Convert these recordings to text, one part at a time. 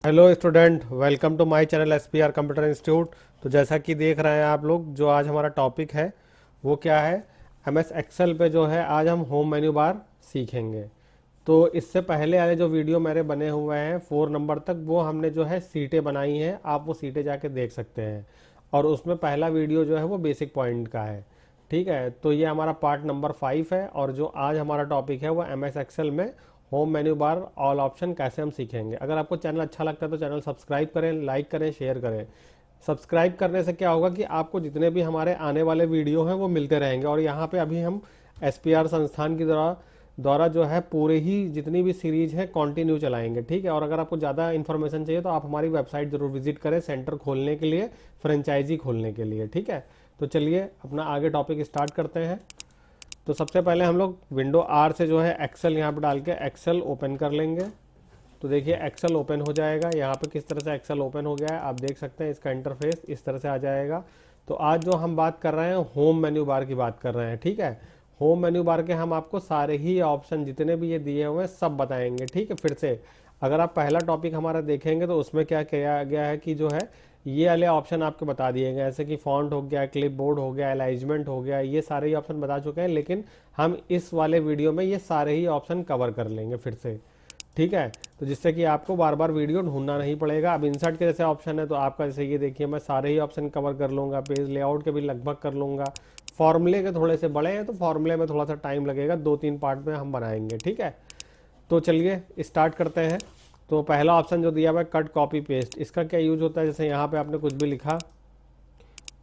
Hello student, welcome to my channel SPR computer institute. तो जैसा कि देख रहे हैं आप लोग, जो आज हमारा टॉपिक है वो क्या है, एमएस एक्सेल पे जो है आज हम होम मेन्यू बार सीखेंगे। तो इससे पहले वाले जो वीडियो मेरे बने हुए हैं 4 नंबर तक, वो हमने जो है सीटें बनाई हैं, आप वो सीटें जाके देख सकते हैं। और उसमें पहला वीडियो जो है वो बेसिक पॉइंट का है। ठीक है, तो ये हमारा पार्ट नंबर 5 है। और जो आज हमारा टॉपिक है वो एमएस एक्सेल में home menu bar all option कैसे हम सीखेंगे। अगर आपको चैनल अच्छा लगता है तो चैनल सब्सक्राइब करें, लाइक करें, शेयर करें। सब्सक्राइब करने से क्या होगा कि आपको जितने भी हमारे आने वाले वीडियो हैं वो मिलते रहेंगे। और यहाँ पे अभी हम एसपीआर संस्थान की द्वारा जो है पूरे ही जितनी भी सीरीज है कंटिन्यू चलाएंगे। ठीक है, और अगर आपको ज़्यादा इन्फॉर्मेशन चाहिए तो आप हमारी वेबसाइट जरूर विजिट करें, सेंटर खोलने के लिए, फ्रेंचाइजी खोलने के लिए। ठीक है, तो चलिए अपना आगे टॉपिक स्टार्ट करते हैं। तो सबसे पहले हम लोग विंडो आर से जो है एक्सेल यहाँ पे डाल के एक्सेल ओपन कर लेंगे। तो देखिए एक्सेल ओपन हो जाएगा। यहाँ पे किस तरह से एक्सेल ओपन हो गया है आप देख सकते हैं। इसका इंटरफेस इस तरह से आ जाएगा। तो आज जो हम बात कर रहे हैं होम मेन्यू बार की बात कर रहे हैं। ठीक है, होम मेन्यू बार के हम आपको सारे ही ऑप्शन जितने भी ये दिए हुए हैं सब बताएंगे। ठीक है, फिर से अगर आप पहला टॉपिक हमारा देखेंगे तो उसमें क्या किया गया है कि जो है ये वाले ऑप्शन आपको बता दिए गए, जैसे कि फॉन्ट हो गया, क्लिप बोर्ड हो गया, अलाइजमेंट हो गया, ये सारे ही ऑप्शन बता चुके हैं। लेकिन हम इस वाले वीडियो में ये सारे ही ऑप्शन कवर कर लेंगे फिर से। ठीक है, तो जिससे कि आपको बार बार वीडियो ढूंढना नहीं पड़ेगा। अब इंसर्ट के जैसे ऑप्शन है तो आपका जैसे ये देखिए मैं सारे ही ऑप्शन कवर कर लूँगा, पेज लेआउट के भी लगभग कर लूँगा। फॉर्मूले के थोड़े से बड़े हैं तो फॉर्मूले में थोड़ा सा टाइम लगेगा, 2-3 पार्ट में हम बनाएंगे। ठीक है, तो चलिए स्टार्ट करते हैं। तो पहला ऑप्शन जो दिया हुआ है कट कॉपी पेस्ट, इसका क्या यूज होता है, जैसे यहाँ पे आपने कुछ भी लिखा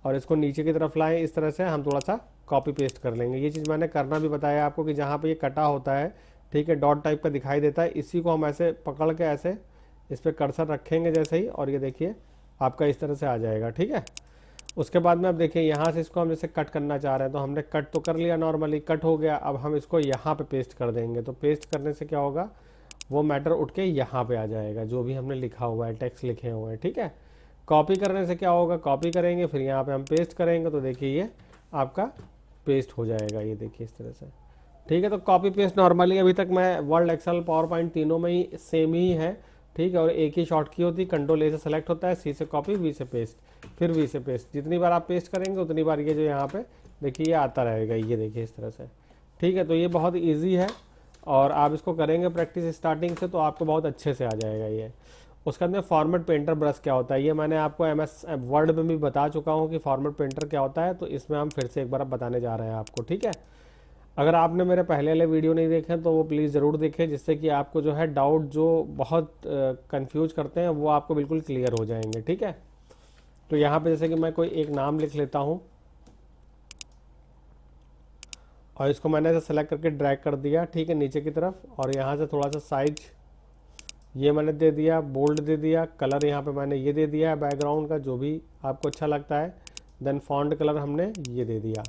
और इसको नीचे की तरफ लाएं, इस तरह से हम थोड़ा सा कॉपी पेस्ट कर लेंगे। ये चीज़ मैंने करना भी बताया आपको कि जहाँ पे ये कटा होता है, ठीक है, डॉट टाइप का दिखाई देता है, इसी को हम ऐसे पकड़ के ऐसे इस पर कर्सर रखेंगे जैसे ही, और ये देखिए आपका इस तरह से आ जाएगा। ठीक है, उसके बाद में अब देखिए यहाँ से इसको हम जैसे कट करना चाह रहे हैं तो हमने कट तो कर लिया, नॉर्मली कट हो गया। अब हम इसको यहाँ पे पेस्ट कर देंगे। तो पेस्ट करने से क्या होगा, वो मैटर उठ के यहाँ पे आ जाएगा, जो भी हमने लिखा हुआ है, टेक्स्ट लिखे हुए हैं। ठीक है, कॉपी करने से क्या होगा, कॉपी करेंगे फिर यहाँ पे हम पेस्ट करेंगे तो देखिए ये आपका पेस्ट हो जाएगा, ये देखिए इस तरह से। ठीक है, तो कॉपी पेस्ट नॉर्मली अभी तक मैं वर्ड, एक्सेल, पावर पॉइंट तीनों में ही सेम ही है। ठीक है, और एक ही शॉर्ट की होती है, कंट्रोल ए से सेलेक्ट होता है, सी से कॉपी, वी से पेस्ट, फिर वी से पेस्ट। जितनी बार आप पेस्ट करेंगे उतनी बार ये जो यहाँ पे देखिए ये आता रहेगा, ये देखिए इस तरह से। ठीक है, तो ये बहुत ईजी है और आप इसको करेंगे प्रैक्टिस स्टार्टिंग से तो आपको बहुत अच्छे से आ जाएगा ये। उसके बाद में फॉर्मेट पेंटर ब्रश क्या होता है, ये मैंने आपको एमएस वर्ड में भी बता चुका हूँ कि फॉर्मेट पेंटर क्या होता है। तो इसमें हम फिर से एक बार अब बताने जा रहे हैं आपको। ठीक है, अगर आपने मेरे पहले वाले वीडियो नहीं देखे तो वो प्लीज़ ज़रूर देखें, जिससे कि आपको जो है डाउट जो बहुत कंफ्यूज करते हैं वो आपको बिल्कुल क्लियर हो जाएंगे। ठीक है, तो यहाँ पे जैसे कि मैं कोई एक नाम लिख लेता हूँ और इसको मैंने ऐसे सेलेक्ट करके ड्रैग कर दिया, ठीक है, नीचे की तरफ। और यहाँ से थोड़ा सा साइज ये मैंने दे दिया, बोल्ड दे दिया, कलर यहाँ पे मैंने ये दे दिया है बैकग्राउंड का, जो भी आपको अच्छा लगता है। देन फॉन्ट कलर हमने ये दे दिया।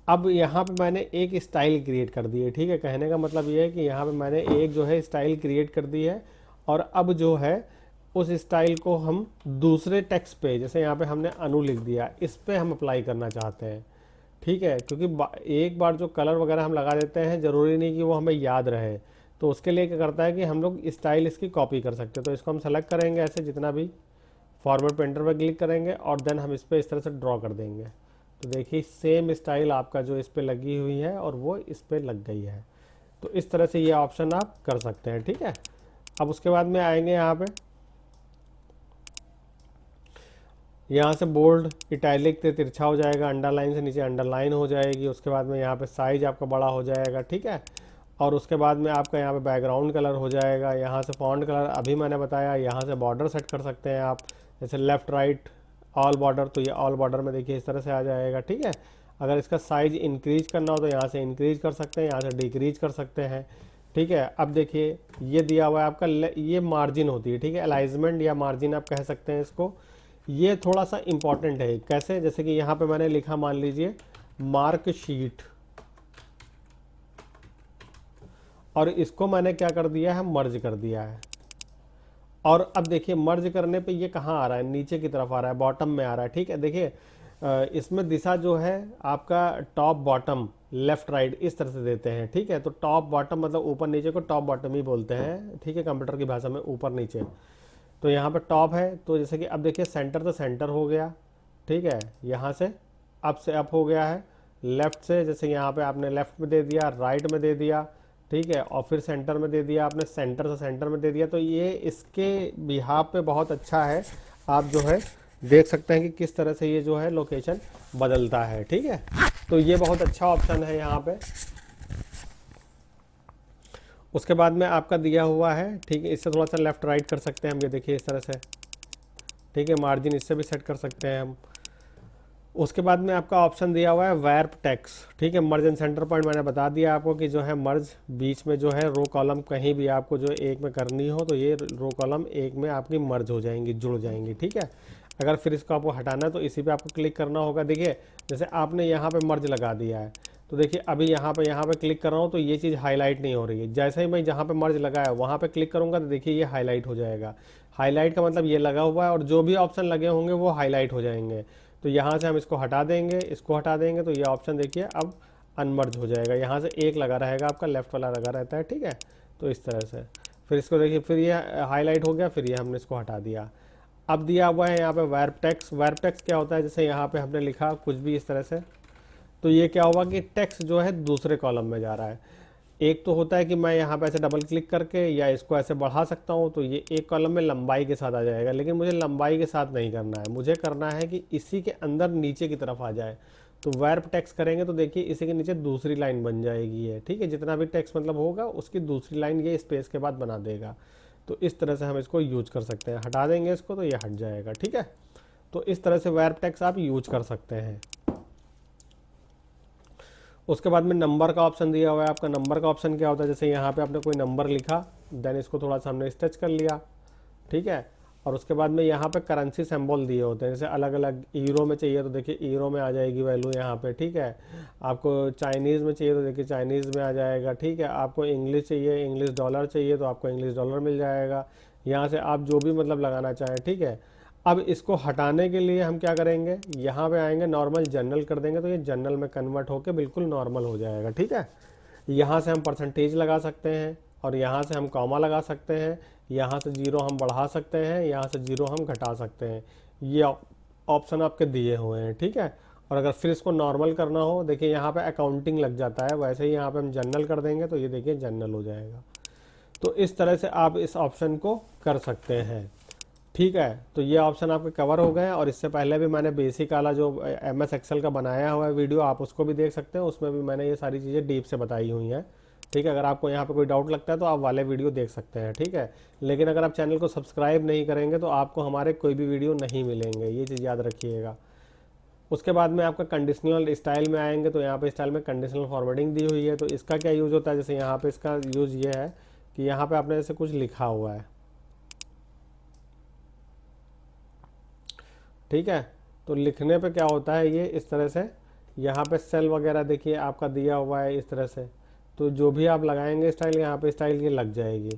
अब यहाँ पे मैंने एक स्टाइल क्रिएट कर दी है। ठीक है, कहने का मतलब ये है कि यहाँ पे मैंने एक जो है स्टाइल क्रिएट कर दी है। और अब जो है उस स्टाइल को हम दूसरे टेक्स्ट पे, जैसे यहाँ पे हमने अनु लिख दिया, इस पे हम अप्लाई करना चाहते हैं। ठीक है, क्योंकि एक बार जो कलर वगैरह हम लगा देते हैं ज़रूरी नहीं कि वो हमें याद रहे। तो उसके लिए क्या करता है कि हम लोग स्टाइल इसकी कॉपी कर सकते हैं। तो इसको हम सेलेक्ट करेंगे ऐसे, जितना भी फॉर्मेट पेंटर पर क्लिक करेंगे और देन हम इस पर इस तरह से ड्रॉ कर देंगे। तो देखिए सेम स्टाइल आपका जो इस पर लगी हुई है और वो इस पर लग गई है। तो इस तरह से ये ऑप्शन आप कर सकते हैं। ठीक है, अब उसके बाद में आएंगे यहाँ से बोल्ड इटैलिक से तिरछा हो जाएगा, अंडरलाइन से नीचे अंडरलाइन हो जाएगी। उसके बाद में यहाँ पे साइज आपका बड़ा हो जाएगा। ठीक है, और उसके बाद में आपका यहाँ पे बैकग्राउंड कलर हो जाएगा। यहाँ से फॉन्ट कलर अभी मैंने बताया, यहाँ से बॉर्डर सेट कर सकते हैं आप, जैसे लेफ़्ट राइट ऑल बॉर्डर, तो ये ऑल बॉर्डर में देखिए इस तरह से आ जाएगा। ठीक है, अगर इसका साइज इंक्रीज करना हो तो यहाँ से इंक्रीज कर सकते हैं, यहाँ से डिक्रीज कर सकते हैं। ठीक है, अब देखिए ये दिया हुआ है आपका, ये मार्जिन होती है। ठीक है, अलाइजमेंट या मार्जिन आप कह सकते हैं इसको। ये थोड़ा सा इंपॉर्टेंट है, कैसे, जैसे कि यहाँ पे मैंने लिखा, मान लीजिए मार्कशीट, और इसको मैंने क्या कर दिया है, मर्ज कर दिया है। और अब देखिए मर्ज करने पे ये कहाँ आ रहा है, नीचे की तरफ आ रहा है, बॉटम में आ रहा है। ठीक है, देखिए इसमें दिशा जो है आपका टॉप बॉटम लेफ्ट राइट इस तरह से देते हैं। ठीक है, तो टॉप बॉटम मतलब ऊपर नीचे को टॉप बॉटम ही बोलते हैं। ठीक है, कंप्यूटर की भाषा में ऊपर नीचे। तो यहाँ पे टॉप है, तो जैसे कि अब देखिए सेंटर तो सेंटर हो गया, ठीक है, यहाँ से अप हो गया है, लेफ्ट से जैसे यहाँ पे आपने लेफ्ट में दे दिया, राइट में दे दिया, ठीक है, और फिर सेंटर में दे दिया आपने, सेंटर से सेंटर में दे दिया। तो ये इसके बिहाफ पे बहुत अच्छा है, आप जो है देख सकते हैं कि किस तरह से ये जो है लोकेशन बदलता है, ठीक है। तो ये बहुत अच्छा ऑप्शन है यहाँ पे। उसके बाद में आपका दिया हुआ है, ठीक है, इससे थोड़ा सा लेफ्ट राइट कर सकते हैं हम, ये देखिए इस तरह से, ठीक है, मार्जिन इससे भी सेट कर सकते हैं हम। उसके बाद में आपका ऑप्शन दिया हुआ है वार्प टेक्स, ठीक है, मर्ज एंड सेंटर पॉइंट मैंने बता दिया आपको कि जो है मर्ज बीच में जो है रो कॉलम कहीं भी आपको जो एक में करनी हो तो ये रो कॉलम एक में आपकी मर्ज हो जाएंगी, जुड़ जाएंगी, ठीक है। अगर फिर इसको आपको हटाना है तो इसी पे आपको क्लिक करना होगा। देखिए जैसे आपने यहाँ पे मर्ज लगा दिया है, तो देखिए अभी यहाँ पे क्लिक कर रहा हूँ तो ये चीज़ हाईलाइट नहीं हो रही है। जैसे ही मैं जहाँ पे मर्ज लगाया वहाँ पे क्लिक करूँगा तो देखिए ये हाईलाइट हो जाएगा। हाईलाइट का मतलब ये लगा हुआ है और जो भी ऑप्शन लगे होंगे वो हाईलाइट हो जाएंगे। तो यहाँ से हम इसको हटा देंगे, इसको हटा देंगे तो ये ऑप्शन देखिए अब अनमर्ज हो जाएगा। यहाँ से एक लगा रहेगा, आपका लेफ्ट वाला लगा रहता है, ठीक है। तो इस तरह से फिर इसको देखिए, फिर ये हाईलाइट हो गया, फिर ये हमने इसको हटा दिया। अब दिया हुआ है यहाँ पे वार्प टेक्स्ट। वार्प टेक्स्ट क्या होता है, जैसे यहाँ पे हमने लिखा कुछ भी इस तरह से, तो ये क्या हुआ कि टेक्स्ट जो है दूसरे कॉलम में जा रहा है। एक तो होता है कि मैं यहाँ पे ऐसे डबल क्लिक करके या इसको ऐसे बढ़ा सकता हूँ तो ये एक कॉलम में लंबाई के साथ आ जाएगा, लेकिन मुझे लंबाई के साथ नहीं करना है, मुझे करना है कि इसी के अंदर नीचे की तरफ आ जाए। तो वार्प टेक्स्ट करेंगे तो देखिए इसी के नीचे दूसरी लाइन बन जाएगी है, ठीक है। जितना भी टेक्स्ट मतलब होगा उसकी दूसरी लाइन ये स्पेस के बाद बना देगा। तो इस तरह से हम इसको यूज कर सकते हैं। हटा देंगे इसको तो ये हट जाएगा, ठीक है। तो इस तरह से वार्प टेक्स्ट आप यूज कर सकते हैं। उसके बाद में नंबर का ऑप्शन दिया हुआ है। आपका नंबर का ऑप्शन क्या होता है, जैसे यहाँ पे आपने कोई नंबर लिखा, देन इसको थोड़ा सा हमने स्ट्रेच कर लिया, ठीक है। और उसके बाद में यहाँ पे करेंसी सिंबल दिए होते हैं, जैसे अलग अलग यूरो में चाहिए तो देखिए यूरो में आ जाएगी वैल्यू यहाँ पे, ठीक है। आपको चाइनीज़ में चाहिए तो देखिए चाइनीज़ में आ जाएगा, ठीक है। आपको इंग्लिश चाहिए, इंग्लिश डॉलर चाहिए तो आपको इंग्लिश डॉलर मिल जाएगा। यहाँ से आप जो भी मतलब लगाना चाहें, ठीक है। अब इसको हटाने के लिए हम क्या करेंगे, यहाँ पे आएंगे, नॉर्मल जनरल कर देंगे तो ये जनरल में कन्वर्ट होके बिल्कुल नॉर्मल हो जाएगा, ठीक है। यहाँ से हम परसेंटेज लगा सकते हैं और यहाँ से हम कॉमा लगा सकते हैं, यहाँ से जीरो हम बढ़ा सकते हैं, यहाँ से जीरो हम घटा सकते हैं। ये ऑप्शन आपके दिए हुए हैं, ठीक है। और अगर फिर इसको नॉर्मल करना हो, देखिए यहाँ पे अकाउंटिंग लग जाता है, वैसे ही यहाँ पे हम जनरल कर देंगे तो ये देखिए जनरल हो जाएगा। तो इस तरह से आप इस ऑप्शन को कर सकते हैं, ठीक है। तो ये ऑप्शन आपके कवर हो गए हैं। और इससे पहले भी मैंने बेसिक वाला जो MS एक्सेल का बनाया हुआ है वीडियो, आप उसको भी देख सकते हैं, उसमें भी मैंने ये सारी चीज़ें डीप से बताई हुई हैं, ठीक है। अगर आपको यहाँ पे कोई डाउट लगता है तो आप वाले वीडियो देख सकते हैं, ठीक है। लेकिन अगर आप चैनल को सब्सक्राइब नहीं करेंगे तो आपको हमारे कोई भी वीडियो नहीं मिलेंगे, ये चीज़ याद रखिएगा। उसके बाद में आपका कंडीशनल स्टाइल में आएंगे तो यहाँ पे स्टाइल में कंडीशनल फॉर्मेटिंग दी हुई है। तो इसका क्या यूज़ होता है, जैसे यहाँ पे इसका यूज़ ये है कि यहाँ पे आपने जैसे कुछ लिखा हुआ है, ठीक है। तो लिखने पे क्या होता है, ये इस तरह से यहाँ पे सेल वगैरह देखिए आपका दिया हुआ है इस तरह से, तो जो भी आप लगाएंगे स्टाइल, यहाँ पे स्टाइल ये लग जाएगी।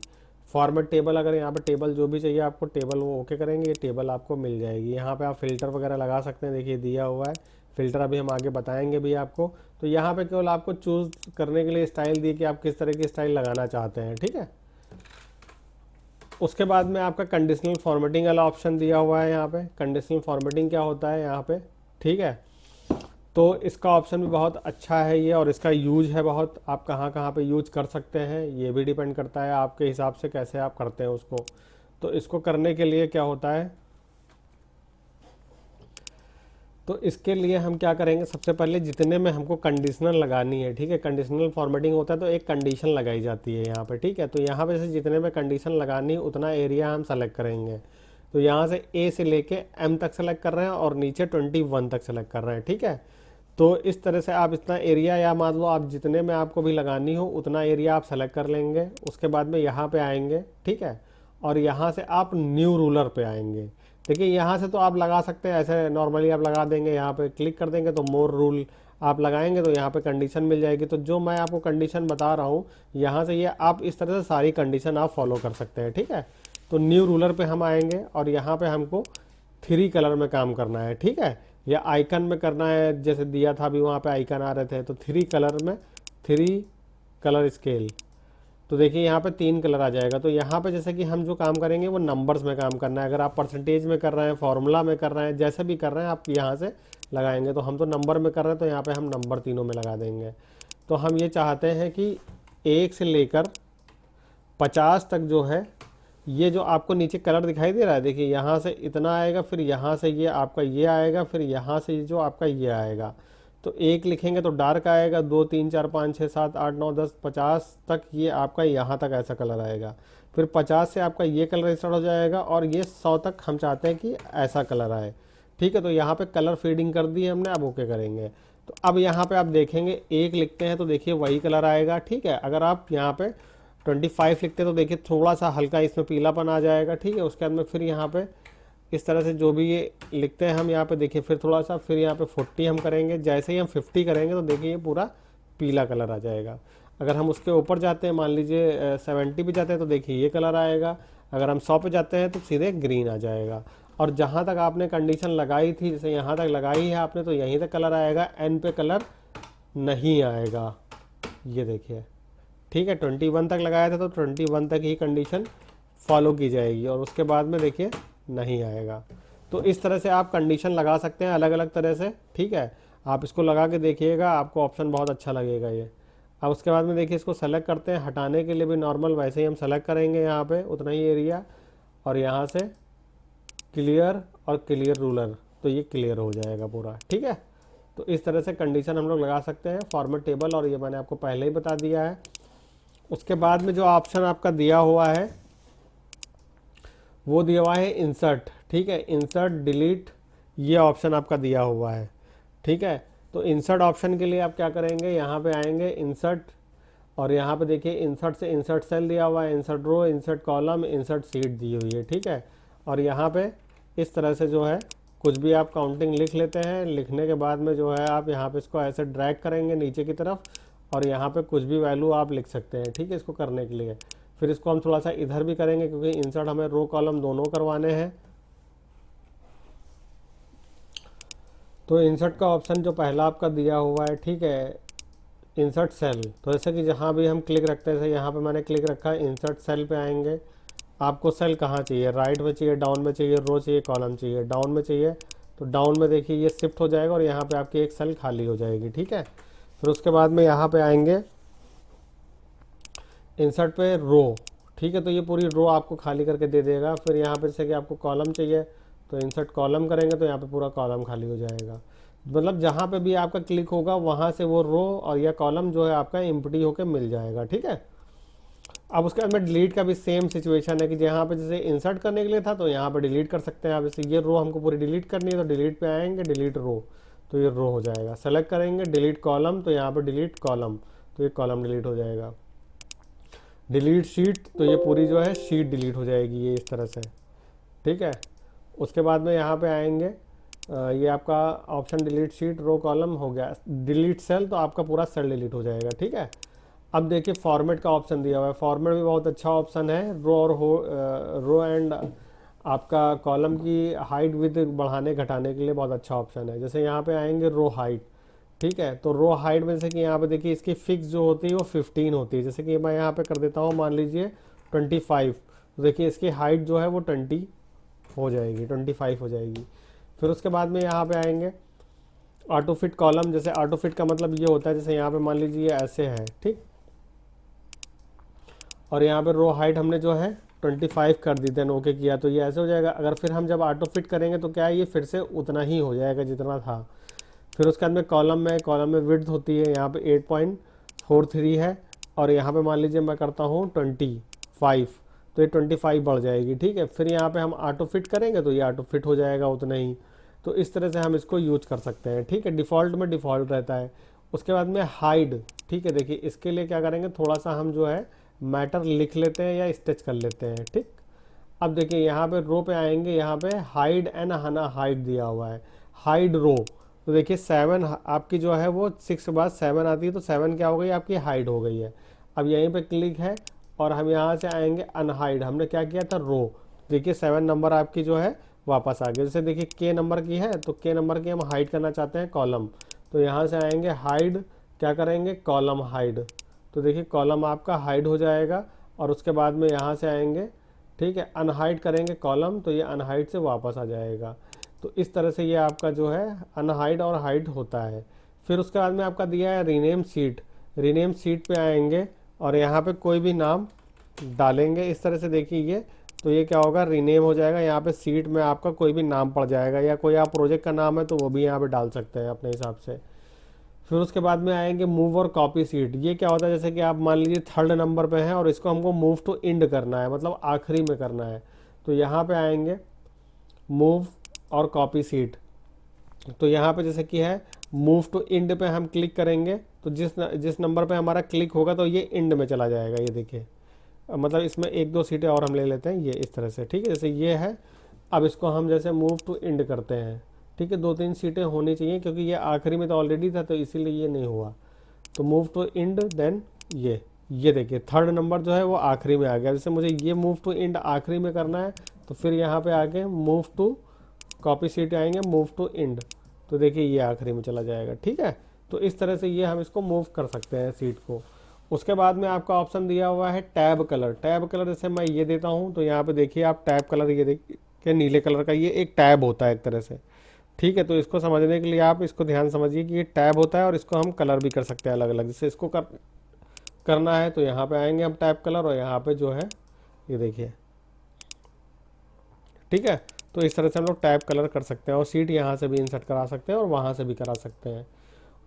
फॉर्मेट टेबल, अगर यहाँ पे टेबल जो भी चाहिए आपको टेबल वो ओके करेंगे, ये टेबल आपको मिल जाएगी। यहाँ पे आप फिल्टर वगैरह लगा सकते हैं, देखिए दिया हुआ है फिल्टर, अभी हम आगे बताएंगे भी आपको। तो यहाँ पे केवल आपको चूज़ करने के लिए स्टाइल दी कि आप किस तरह की स्टाइल लगाना चाहते हैं, ठीक है। उसके बाद में आपका कंडीशनल फॉर्मेटिंग वाला ऑप्शन दिया हुआ है। यहाँ पे कंडीशनल फॉर्मेटिंग क्या होता है यहाँ पे, ठीक है। तो इसका ऑप्शन भी बहुत अच्छा है ये, और इसका यूज है बहुत, आप कहाँ कहाँ पे यूज कर सकते हैं ये भी डिपेंड करता है आपके हिसाब से कैसे आप करते हैं उसको। तो इसको करने के लिए क्या होता है, तो इसके लिए हम क्या करेंगे, सबसे पहले जितने में हमको कंडीशनल लगानी है, ठीक है, कंडीशनल फॉर्मेटिंग होता है तो एक कंडीशन लगाई जाती है यहाँ पे, ठीक है। तो यहाँ पे से जितने में कंडीशन लगानी है उतना एरिया हम सेलेक्ट करेंगे। तो यहाँ से A से लेके M तक सेलेक्ट कर रहे हैं और नीचे 21 तक सेलेक्ट कर रहे हैं, ठीक है। तो इस तरह से आप इतना एरिया, या मान लो आप जितने में आपको भी लगानी हो उतना एरिया आप सेलेक्ट कर लेंगे। उसके बाद में यहाँ पे आएंगे, ठीक है, और यहाँ से आप न्यू रूलर पे आएंगे। देखिए यहाँ से तो आप लगा सकते हैं, ऐसे नॉर्मली आप लगा देंगे, यहाँ पे क्लिक कर देंगे तो मोर रूल आप लगाएंगे तो यहाँ पे कंडीशन मिल जाएगी। तो जो मैं आपको कंडीशन बता रहा हूँ यहाँ से, ये आप इस तरह से सारी कंडीशन आप फॉलो कर सकते हैं, ठीक है। तो न्यू रूलर पे हम आएंगे और यहाँ पे हमको 3 कलर में काम करना है, ठीक है, या आइकन में करना है, जैसे दिया था अभी वहाँ पे आइकन आ रहे थे, तो 3 कलर में 3 कलर स्केल। तो देखिए यहाँ पे 3 कलर आ जाएगा। तो यहाँ पे जैसे कि हम जो काम करेंगे वो नंबर्स में काम करना है। अगर आप परसेंटेज में कर रहे हैं, फॉर्मूला में कर रहे हैं, जैसे भी कर रहे हैं आप यहाँ से लगाएंगे। तो हम तो नंबर में कर रहे हैं तो यहाँ पे हम नंबर तीनों में लगा देंगे। तो हम ये चाहते हैं कि 1 से लेकर 50 तक जो है, ये जो आपको नीचे कलर दिखाई दे रहा है, देखिए यहाँ से इतना आएगा, फिर यहाँ से ये आपका ये आएगा, फिर यहाँ से जो आपका ये आएगा। तो 1 लिखेंगे तो डार्क आएगा, 2 3 4 5 6 7 8 9 10 50 तक ये आपका यहाँ तक ऐसा कलर आएगा। फिर 50 से आपका ये कलर स्टार्ट हो जाएगा और ये 100 तक हम चाहते हैं कि ऐसा कलर आए। ठीक है, तो यहाँ पे कलर फेडिंग कर दी हमने, अब ओके करेंगे। तो अब यहाँ पे आप देखेंगे 1 लिखते हैं तो देखिए वही कलर आएगा। ठीक है, अगर आप यहाँ पे 25 लिखते हैं तो देखिए थोड़ा सा हल्का इसमें पीलापन आ जाएगा। ठीक है, उसके बाद में फिर यहाँ पे इस तरह से जो भी ये लिखते हैं हम यहाँ पे देखिए, फिर थोड़ा सा, फिर यहाँ पे 40 हम करेंगे। जैसे ही हम 50 करेंगे तो देखिए ये पूरा पीला कलर आ जाएगा। अगर हम उसके ऊपर जाते हैं, मान लीजिए 70 पे जाते हैं तो देखिए ये कलर आएगा। अगर हम 100 पे जाते हैं तो सीधे ग्रीन आ जाएगा। और जहाँ तक आपने कंडीशन लगाई थी, जैसे यहाँ तक लगाई है आपने, तो यहीं तक कलर आएगा, एन पे कलर नहीं आएगा। ये देखिए, ठीक है, 21 तक लगाया था तो 21 तक ही कंडीशन फॉलो की जाएगी और उसके बाद में देखिए नहीं आएगा। तो इस तरह से आप कंडीशन लगा सकते हैं अलग अलग तरह से। ठीक है, आप इसको लगा के देखिएगा, आपको ऑप्शन बहुत अच्छा लगेगा ये। अब उसके बाद में देखिए इसको सेलेक्ट करते हैं, हटाने के लिए भी नॉर्मल वैसे ही हम सेलेक्ट करेंगे यहाँ पे उतना ही एरिया, और यहाँ से क्लियर और क्लियर रूलर, तो ये क्लियर हो जाएगा पूरा। ठीक है, तो इस तरह से कंडीशन हम लोग लगा सकते हैं फॉर्मेट टेबल, और ये मैंने आपको पहले ही बता दिया है। उसके बाद में जो ऑप्शन आपका दिया हुआ है वो दिया हुआ है इंसर्ट। ठीक है, इंसर्ट डिलीट, ये ऑप्शन आपका दिया हुआ है। ठीक है, तो इंसर्ट ऑप्शन के लिए आप क्या करेंगे, यहाँ पे आएंगे इंसर्ट, और यहाँ पे देखिए इंसर्ट से इंसर्ट सेल दिया हुआ है, insert row, insert column, insert sheet दी हुई है। ठीक है, और यहाँ पे इस तरह से जो है कुछ भी आप काउंटिंग लिख लेते हैं। लिखने के बाद में जो है आप यहाँ पे इसको ऐसे ड्रैग करेंगे नीचे की तरफ, और यहाँ पे कुछ भी वैल्यू आप लिख सकते हैं। ठीक है, इसको करने के लिए फिर इसको हम थोड़ा सा इधर भी करेंगे क्योंकि इंसर्ट हमें रो कॉलम दोनों करवाने हैं। तो इंसर्ट का ऑप्शन जो पहला आपका दिया हुआ है, ठीक है, इंसर्ट सेल, तो जैसे कि जहाँ भी हम क्लिक रखते हैं, जैसे यहाँ पे मैंने क्लिक रखा है, इंसर्ट सेल पे आएंगे। आपको सेल कहाँ चाहिए, राइट में चाहिए, डाउन में चाहिए, रो चाहिए, कॉलम चाहिए। डाउन में चाहिए तो डाउन में देखिए ये शिफ्ट हो जाएगा और यहाँ पे आपकी एक सेल खाली हो जाएगी। ठीक है, फिर उसके बाद में यहाँ पे आएंगे इंसर्ट पे रो। ठीक है, तो ये पूरी रो आपको खाली करके दे देगा। फिर यहाँ पे जैसे कि आपको कॉलम चाहिए तो इंसर्ट कॉलम करेंगे तो यहाँ पे पूरा कॉलम खाली हो जाएगा। मतलब जहाँ पे भी आपका क्लिक होगा वहाँ से वो रो और या कॉलम जो है आपका एम्प्टी होकर मिल जाएगा। ठीक है, अब उसके बाद में डिलीट का भी सेम सिचुएशन है कि जहाँ पे जैसे इंसर्ट करने के लिए था तो यहाँ पे डिलीट कर सकते हैं आप। जैसे ये रो हमको पूरी डिलीट करनी है तो डिलीट पे आएंगे, डिलीट रो, तो ये रो हो जाएगा। सेलेक्ट करेंगे डिलीट कॉलम, तो यहाँ पे डिलीट कॉलम, तो ये कॉलम डिलीट हो जाएगा। डिलीट शीट, तो ये पूरी जो है शीट डिलीट हो जाएगी, ये इस तरह से। ठीक है, उसके बाद में यहाँ पे आएंगे, ये आपका option delete sheet row column हो गया। डिलीट सेल, तो आपका पूरा सेल डिलीट हो जाएगा। ठीक है, अब देखिए फॉर्मेट का ऑप्शन दिया हुआ है। फॉर्मेट भी बहुत अच्छा ऑप्शन है। रो और रो एंड आपका कॉलम की हाइट विथ बढ़ाने घटाने के लिए बहुत अच्छा ऑप्शन है। जैसे यहाँ पे आएंगे रो हाइट। ठीक है, तो रो हाइट में जैसे कि यहाँ पे देखिए इसकी फिक्स जो होती है वो 15 होती है। जैसे कि मैं यहाँ पे कर देता हूँ, मान लीजिए 25, तो देखिए इसकी हाइट जो है वो 20 हो जाएगी, 25 हो जाएगी। फिर उसके बाद में यहाँ पे आएंगे ऑटो फिट कॉलम। जैसे ऑटो फिट का मतलब ये होता है, जैसे यहाँ पे मान लीजिए ये ऐसे है, ठीक, और यहाँ पे रो हाइट हमने जो है 25 कर दी, देन ओके किया तो ये ऐसे हो जाएगा। अगर फिर हम जब ऑटो फिट करेंगे तो क्या है, ये फिर से उतना ही हो जाएगा जितना था। फिर उसके बाद में कॉलम में विड्थ होती है, यहाँ पे 8.43 है, और यहाँ पे मान लीजिए मैं करता हूँ 25, तो ये 25 बढ़ जाएगी। ठीक है, फिर यहाँ पे हम ऑटो फिट करेंगे तो ये ऑटो फिट हो जाएगा उतना ही। तो इस तरह से हम इसको यूज कर सकते हैं। ठीक है, डिफ़ॉल्ट में डिफ़ॉल्ट रहता है। उसके बाद में हाइड। ठीक है, देखिए इसके लिए क्या करेंगे, थोड़ा सा हम जो है मैटर लिख लेते हैं या स्टेच कर लेते हैं। ठीक, अब देखिए यहाँ पे रो पे आएंगे, यहाँ पे हाइड एंड हना हाइट दिया हुआ है, हाइड रो। तो देखिए 7 आपकी जो है वो 6 के बाद 7 आती है, तो 7 क्या हो गई, आपकी हाइड हो गई है। अब यहीं पे क्लिक है और हम यहाँ से आएंगे अनहाइड। हमने क्या किया था, रो। देखिए 7 नंबर आपकी जो है वापस आ गया। जैसे देखिए के नंबर की है तो के नंबर की हम हाइड करना चाहते हैं कॉलम, तो यहाँ से आएंगे हाइड, क्या करेंगे, कॉलम हाइड। तो देखिए कॉलम आपका हाइड हो जाएगा और उसके बाद में यहाँ से आएंगे, ठीक है, अनहाइड करेंगे कॉलम तो ये अनहाइड से वापस आ जाएगा। तो इस तरह से ये आपका जो है अनहाइड और हाइड होता है। फिर उसके बाद में आपका दिया है रीनेम सीट। रीनेम सीट पे आएंगे और यहाँ पे कोई भी नाम डालेंगे इस तरह से, देखिए ये, तो ये क्या होगा, रीनेम हो जाएगा। यहाँ पे सीट में आपका कोई भी नाम पड़ जाएगा या कोई आप प्रोजेक्ट का नाम है तो वो भी यहाँ पे डाल सकते हैं अपने हिसाब से। फिर उसके बाद में आएंगे मूव और कॉपी सीट। ये क्या होता है, जैसे कि आप मान लीजिए 3rd नंबर पे हैं और इसको हमको मूव टू एंड करना है, मतलब आखिरी में करना है, तो यहाँ पे आएंगे मूव और कॉपी सीट। तो यहाँ पे जैसे कि है मूव टू एंड पे हम क्लिक करेंगे तो जिस नंबर पे हमारा क्लिक होगा तो ये एंड में चला जाएगा। ये देखिए, मतलब इसमें 1-2 सीटें और हम ले लेते हैं, ये इस तरह से, ठीक है, जैसे ये है। अब इसको हम जैसे मूव टू एंड करते हैं, ठीक है, 2-3 सीटें होनी चाहिए क्योंकि ये आखिरी में तो ऑलरेडी था तो इसीलिए ये नहीं हुआ। तो मूव टू एंड, देन ये देखिए 3rd नंबर जो है वो आखिरी में आ गया। जैसे मुझे ये मूव टू एंड आखिरी में करना है तो फिर यहाँ पे आके मूव टू कॉपी सीट आएंगे, मूव टू एंड, तो देखिए ये आखिरी में चला जाएगा, ठीक है। तो इस तरह से ये हम इसको मूव कर सकते हैं सीट को। उसके बाद में आपका ऑप्शन दिया हुआ है टैब कलर। टैब कलर जैसे मैं ये देता हूँ तो यहाँ पे देखिए आप टैब कलर, ये देखिए नीले कलर का, ये एक टैब होता है एक तरह से, ठीक है। तो इसको समझने के लिए आप इसको ध्यान समझिए कि ये टैब होता है और इसको हम कलर भी कर सकते हैं अलग अलग। जैसे इसको करना है तो यहाँ पे आएंगे हम टैब कलर और यहाँ पे जो है ये देखिए, ठीक है। तो इस तरह से हम लोग टैब कलर कर सकते हैं और सीट यहाँ से भी इंसर्ट करा सकते हैं और वहाँ से भी करा सकते हैं।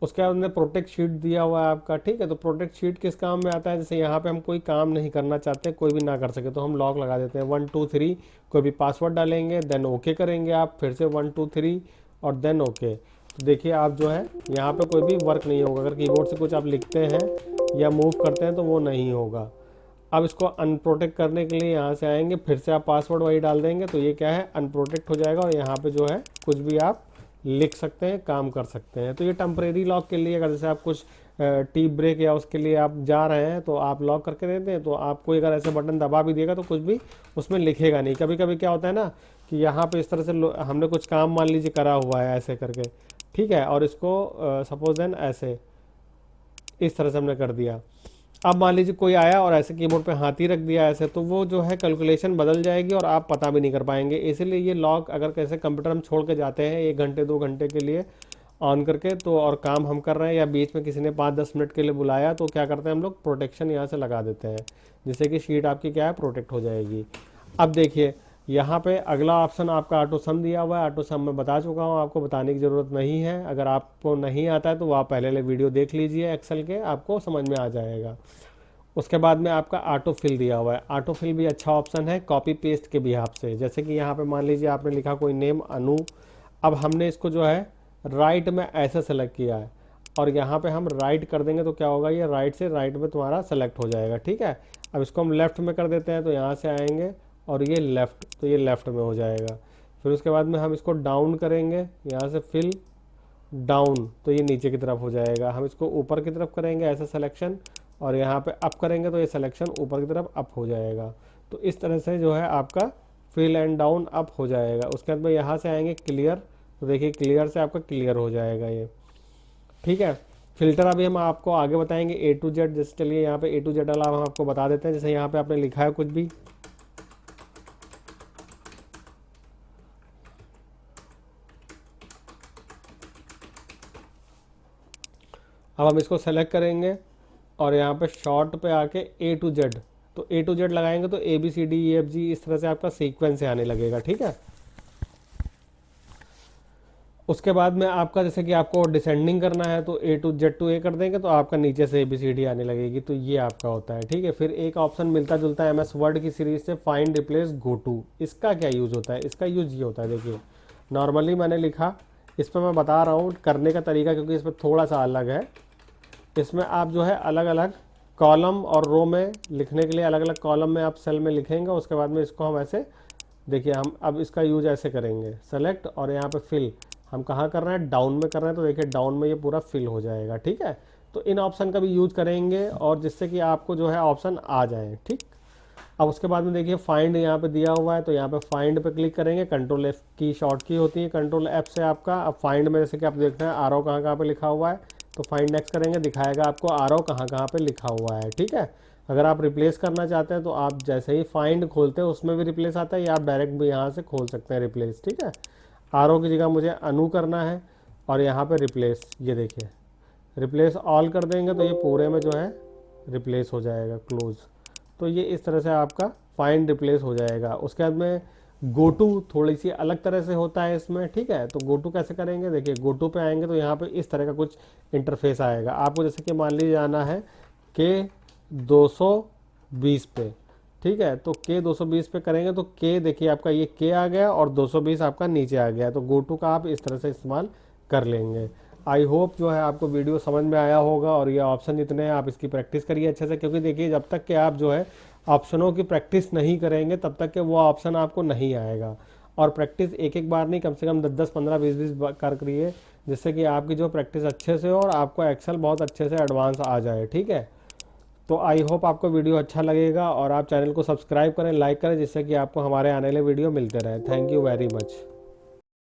उसके बाद हमने प्रोटेक्ट शीट दिया हुआ है आपका, ठीक है। तो प्रोटेक्ट शीट किस काम में आता है, जैसे यहाँ पे हम कोई काम नहीं करना चाहते, कोई भी ना कर सके तो हम लॉक लगा देते हैं 1 2 3, कोई भी पासवर्ड डालेंगे, देन ओके करेंगे आप, फिर से 1 2 3 और देन ओके। तो देखिए आप जो है यहाँ पे कोई भी वर्क नहीं होगा। अगर कीबोर्ड से कुछ आप लिखते हैं या मूव करते हैं तो वो नहीं होगा। अब इसको अनप्रोटेक्ट करने के लिए यहाँ से आएंगे, फिर से आप पासवर्ड वही डाल देंगे तो ये क्या है, अनप्रोटेक्ट हो जाएगा और यहाँ पे जो है कुछ भी आप लिख सकते हैं, काम कर सकते हैं। तो ये टेम्परेरी लॉक के लिए, अगर जैसे आप कुछ टी ब्रेक या उसके लिए आप जा रहे हैं तो आप लॉक करके देते हैं, तो आपको अगर ऐसे बटन दबा भी देगा तो कुछ भी उसमें लिखेगा नहीं। कभी कभी क्या होता है ना कि यहाँ पे इस तरह से हमने कुछ काम मान लीजिए करा हुआ है ऐसे करके, ठीक है, और इसको सपोज देन ऐसे इस तरह से हमने कर दिया। अब मान लीजिए कोई आया और ऐसे कीबोर्ड पे हाथ ही रख दिया ऐसे, तो वो जो है कैलकुलेशन बदल जाएगी और आप पता भी नहीं कर पाएंगे। इसीलिए ये लॉक अगर कैसे कंप्यूटर हम छोड़ के जाते हैं 1 घंटे 2 घंटे के लिए ऑन करके, तो और काम हम कर रहे हैं या बीच में किसी ने 5-10 मिनट के लिए बुलाया, तो क्या करते हैं हम लोग, प्रोटेक्शन यहाँ से लगा देते हैं, जिससे कि शीट आपकी क्या है, प्रोटेक्ट हो जाएगी। अब देखिए यहाँ पे अगला ऑप्शन आपका ऑटो सम दिया हुआ है। ऑटो सम मैं बता चुका हूँ, आपको बताने की ज़रूरत नहीं है। अगर आपको नहीं आता है तो आप पहले वीडियो देख लीजिए एक्सेल के, आपको समझ में आ जाएगा। उसके बाद में आपका ऑटो फिल दिया हुआ है। ऑटो फिल भी अच्छा ऑप्शन है कॉपी पेस्ट के बिहाफ से। जैसे कि यहाँ पे मान लीजिए आपने लिखा कोई नेम अनु, अब हमने इसको जो है राइट में ऐसे सेलेक्ट किया है और यहाँ पे हम राइट कर देंगे तो क्या होगा, ये राइट से राइट में तुम्हारा सेलेक्ट हो जाएगा, ठीक है। अब इसको हम लेफ्ट में कर देते हैं तो यहाँ से आएंगे और ये लेफ़्ट, तो ये लेफ़्ट में हो जाएगा। फिर उसके बाद में हम इसको डाउन करेंगे, यहाँ से फिल डाउन, तो ये नीचे की तरफ हो जाएगा। हम इसको ऊपर की तरफ करेंगे ऐसा सिलेक्शन और यहाँ पे अप करेंगे तो ये सिलेक्शन ऊपर की तरफ अप हो जाएगा। तो इस तरह से जो है आपका फिल एंड डाउन अप हो जाएगा। उसके बाद में यहाँ से आएंगे क्लियर, तो देखिए क्लियर से आपका क्लियर हो जाएगा ये, ठीक है। फिल्टर अभी हम आपको आगे बताएंगे A to Z। जैसे चलिए यहाँ पे A to Z वाला हम आपको बता देते हैं। जैसे यहाँ पे आपने लिखा है कुछ भी, अब हम इसको सेलेक्ट करेंगे और यहाँ पे शॉर्ट पे आके A to Z, तो A to Z लगाएंगे तो ABCDEFG इस तरह से आपका सीक्वेंस से आने लगेगा, ठीक है। उसके बाद में आपका जैसे कि आपको डिसेंडिंग करना है तो A to Z to A कर देंगे तो आपका नीचे से ABCD आने लगेगी। तो ये आपका होता है, ठीक है। फिर एक ऑप्शन मिलता जुलता है MS वर्ड की सीरीज से, फाइंड रिप्लेस गो टू। इसका क्या यूज़ होता है, इसका यूज़ ये होता है, देखिए नॉर्मली मैंने लिखा, इस पर मैं बता रहा हूँ करने का तरीका क्योंकि इसमें थोड़ा सा अलग है। इसमें आप जो है अलग अलग कॉलम और रो में लिखने के लिए अलग अलग कॉलम में आप सेल में लिखेंगे। उसके बाद में इसको हम ऐसे, देखिए हम अब इसका यूज ऐसे करेंगे, सेलेक्ट और यहाँ पे फिल, हम कहाँ कर रहे हैं, डाउन में कर रहे हैं, तो देखिए डाउन में ये पूरा फिल हो जाएगा, ठीक है। तो इन ऑप्शन का भी यूज करेंगे और जिससे कि आपको जो है ऑप्शन आ जाए, ठीक। अब उसके बाद में देखिए फाइंड यहाँ पे दिया हुआ है, तो यहाँ पे फाइंड पे क्लिक करेंगे। कंट्रोल F की शॉर्ट की होती है, कंट्रोल F से आपका, अब फाइंड में जैसे कि आप देखते हैं आरो कहाँ पे लिखा हुआ है, तो फाइंड नेक्स्ट करेंगे, दिखाएगा आपको आरओ कहाँ कहाँ पे लिखा हुआ है। ठीक है, अगर आप रिप्लेस करना चाहते हैं तो आप जैसे ही फाइंड खोलते हैं उसमें भी रिप्लेस आता है, या आप डायरेक्ट भी यहाँ से खोल सकते हैं रिप्लेस। ठीक है, आरओ की जगह मुझे अनु करना है और यहाँ पे रिप्लेस, ये देखिए रिप्लेस ऑल कर देंगे तो ये पूरे में जो है रिप्लेस हो जाएगा, क्लोज। तो ये इस तरह से आपका फाइंड रिप्लेस हो जाएगा। उसके बाद में गो टू थोड़ी सी अलग तरह से होता है इसमें। ठीक है, तो गो टू कैसे करेंगे, देखिए गो टू पे आएंगे तो यहाँ पे इस तरह का कुछ इंटरफेस आएगा। आपको जैसे कि मान लीजिए जाना है के 220 पे। ठीक है, तो के 220 पे करेंगे तो के देखिए आपका ये के आ गया और 220 आपका नीचे आ गया। तो गो टू का आप इस तरह से इस्तेमाल कर लेंगे। आई होप जो है आपको वीडियो समझ में आया होगा, और ये ऑप्शन जितने हैं आप इसकी प्रैक्टिस करिए अच्छे से, क्योंकि देखिए जब तक कि आप जो है ऑप्शनों की प्रैक्टिस नहीं करेंगे तब तक के वो ऑप्शन आपको नहीं आएगा। और प्रैक्टिस एक एक बार नहीं, कम से कम 10-10, 15-20 कर करिए, जिससे कि आपकी जो प्रैक्टिस अच्छे से हो और आपको एक्सेल बहुत अच्छे से एडवांस आ जाए। ठीक है, तो आई होप आपको वीडियो अच्छा लगेगा, और आप चैनल को सब्सक्राइब करें, लाइक करें, जिससे कि आपको हमारे आने वाले वीडियो मिलते रहे। Thank you very much.